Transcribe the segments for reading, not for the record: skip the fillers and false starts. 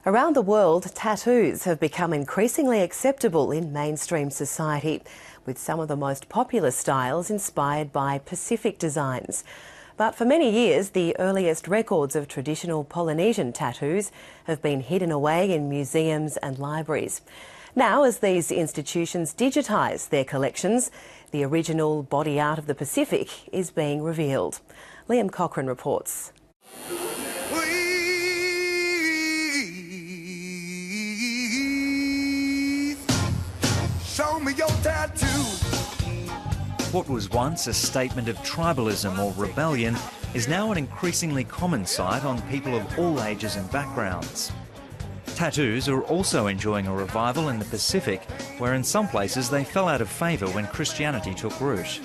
Around the world, tattoos have become increasingly acceptable in mainstream society, with some of the most popular styles inspired by Pacific designs. But for many years, the earliest records of traditional Polynesian tattoos have been hidden away in museums and libraries. Now, as these institutions digitise their collections, the original body art of the Pacific is being revealed. Liam Cochrane reports. Show me your tattoo. What was once a statement of tribalism or rebellion is now an increasingly common sight on people of all ages and backgrounds. Tattoos are also enjoying a revival in the Pacific, where in some places they fell out of favour when Christianity took root.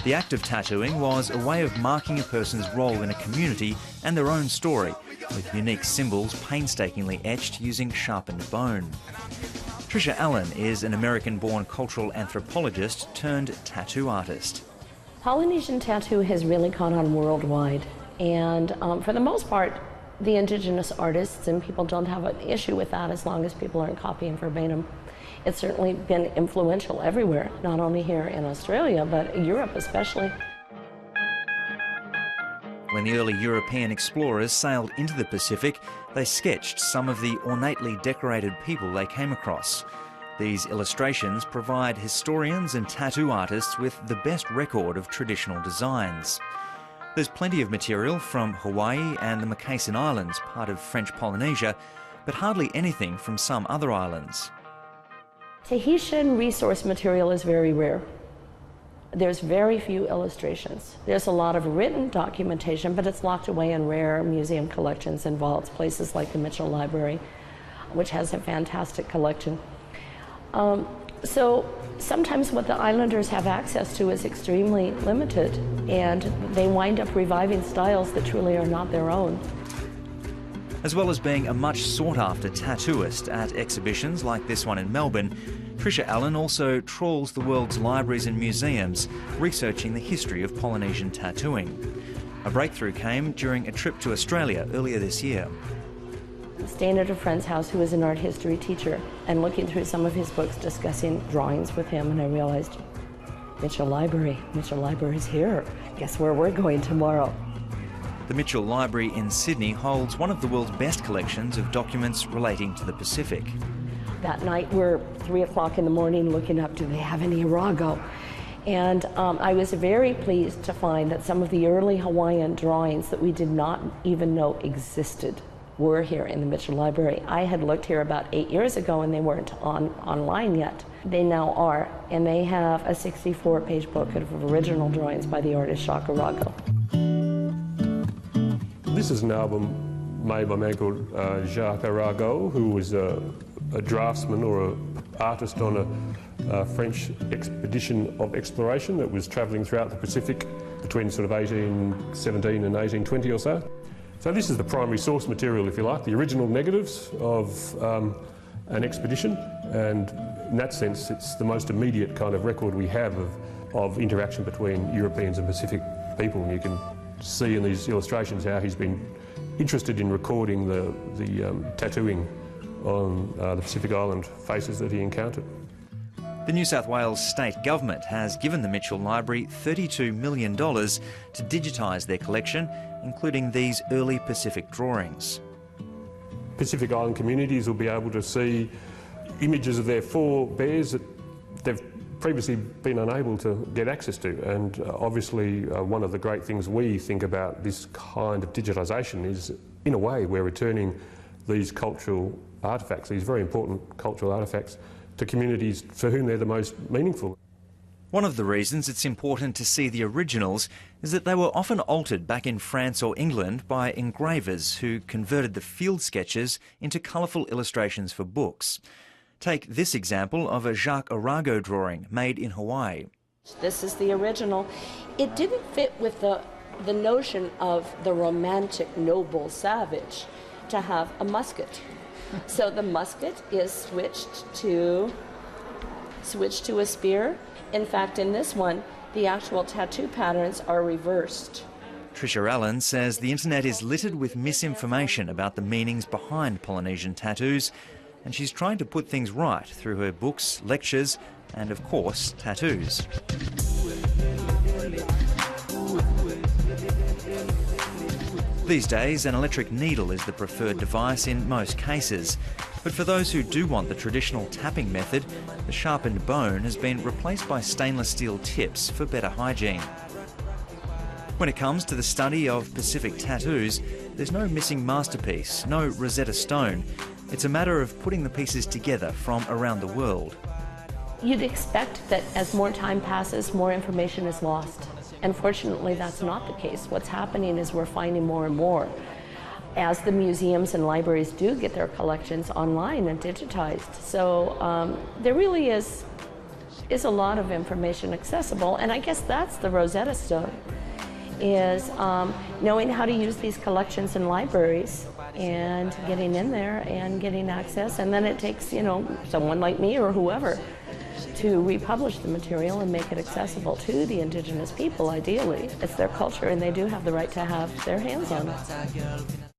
The act of tattooing was a way of marking a person's role in a community and their own story, with unique symbols painstakingly etched using sharpened bone. Tricia Allen is an American-born cultural anthropologist turned tattoo artist. Polynesian tattoo has really caught on worldwide, and for the most part, the indigenous artists and people don't have an issue with that as long as people aren't copying verbatim. It's certainly been influential everywhere, not only here in Australia, but Europe especially. When the early European explorers sailed into the Pacific, they sketched some of the ornately decorated people they came across. These illustrations provide historians and tattoo artists with the best record of traditional designs. There's plenty of material from Hawaii and the Moccasin Islands, part of French Polynesia, but hardly anything from some other islands. Tahitian resource material is very rare. There's very few illustrations. There's a lot of written documentation, but it's locked away in rare museum collections and vaults, places like the Mitchell Library, which has a fantastic collection. So sometimes what the islanders have access to is extremely limited, and they wind up reviving styles that truly are not their own. As well as being a much sought-after tattooist at exhibitions like this one in Melbourne, Tricia Allen also trawls the world's libraries and museums, researching the history of Polynesian tattooing. A breakthrough came during a trip to Australia earlier this year. Staying at a friend's house who was an art history teacher and looking through some of his books, discussing drawings with him, and I realized, Mitchell Library's here. Guess where we're going tomorrow? The Mitchell Library in Sydney holds one of the world's best collections of documents relating to the Pacific. That night we're 3 o'clock in the morning looking up, do they have any Arago? And I was very pleased to find that some of the early Hawaiian drawings that we did not even know existed were here in the Mitchell Library. I had looked here about 8 years ago and they weren't online yet. They now are, and they have a 64-page book of original drawings by the artist Jacques Arago. This is an album made by a man called Jacques Arago, who was a draftsman or an artist on a French expedition of exploration that was travelling throughout the Pacific between sort of 1817 and 1820 or so. So this is the primary source material, if you like, the original negatives of an expedition, and in that sense it's the most immediate kind of record we have of interaction between Europeans and Pacific people. And you can see in these illustrations how he's been interested in recording the tattooing on the Pacific Island faces that he encountered. The New South Wales state government has given the Mitchell Library $32 million to digitise their collection, including these early Pacific drawings. Pacific Island communities will be able to see images of their forebears that they've previously been unable to get access to, and obviously one of the great things we think about this kind of digitisation is, in a way, we're returning these cultural artefacts, these very important cultural artefacts, to communities for whom they're the most meaningful. One of the reasons it's important to see the originals is that they were often altered back in France or England by engravers who converted the field sketches into colourful illustrations for books. Take this example of a Jacques Arago drawing made in Hawaii. This is the original. It didn't fit with the notion of the romantic, noble savage to have a musket. So the musket is switched to a spear. In fact, in this one, the actual tattoo patterns are reversed. Tricia Allen says the internet is littered with misinformation about the meanings behind Polynesian tattoos, and she's trying to put things right through her books, lectures and, of course, tattoos. These days, an electric needle is the preferred device in most cases. But for those who do want the traditional tapping method, the sharpened bone has been replaced by stainless steel tips for better hygiene. When it comes to the study of Pacific tattoos, there's no missing masterpiece, no Rosetta Stone. It's a matter of putting the pieces together from around the world. You'd expect that as more time passes, more information is lost. And fortunately, that's not the case. What's happening is we're finding more and more. As the museums and libraries do get their collections online and digitized. So there really is a lot of information accessible. And I guess that's the Rosetta Stone, is knowing how to use these collections in libraries and getting in there and getting access. And then it takes, someone like me or whoever to republish the material and make it accessible to the Indigenous people, ideally. It's their culture and they do have the right to have their hands on it.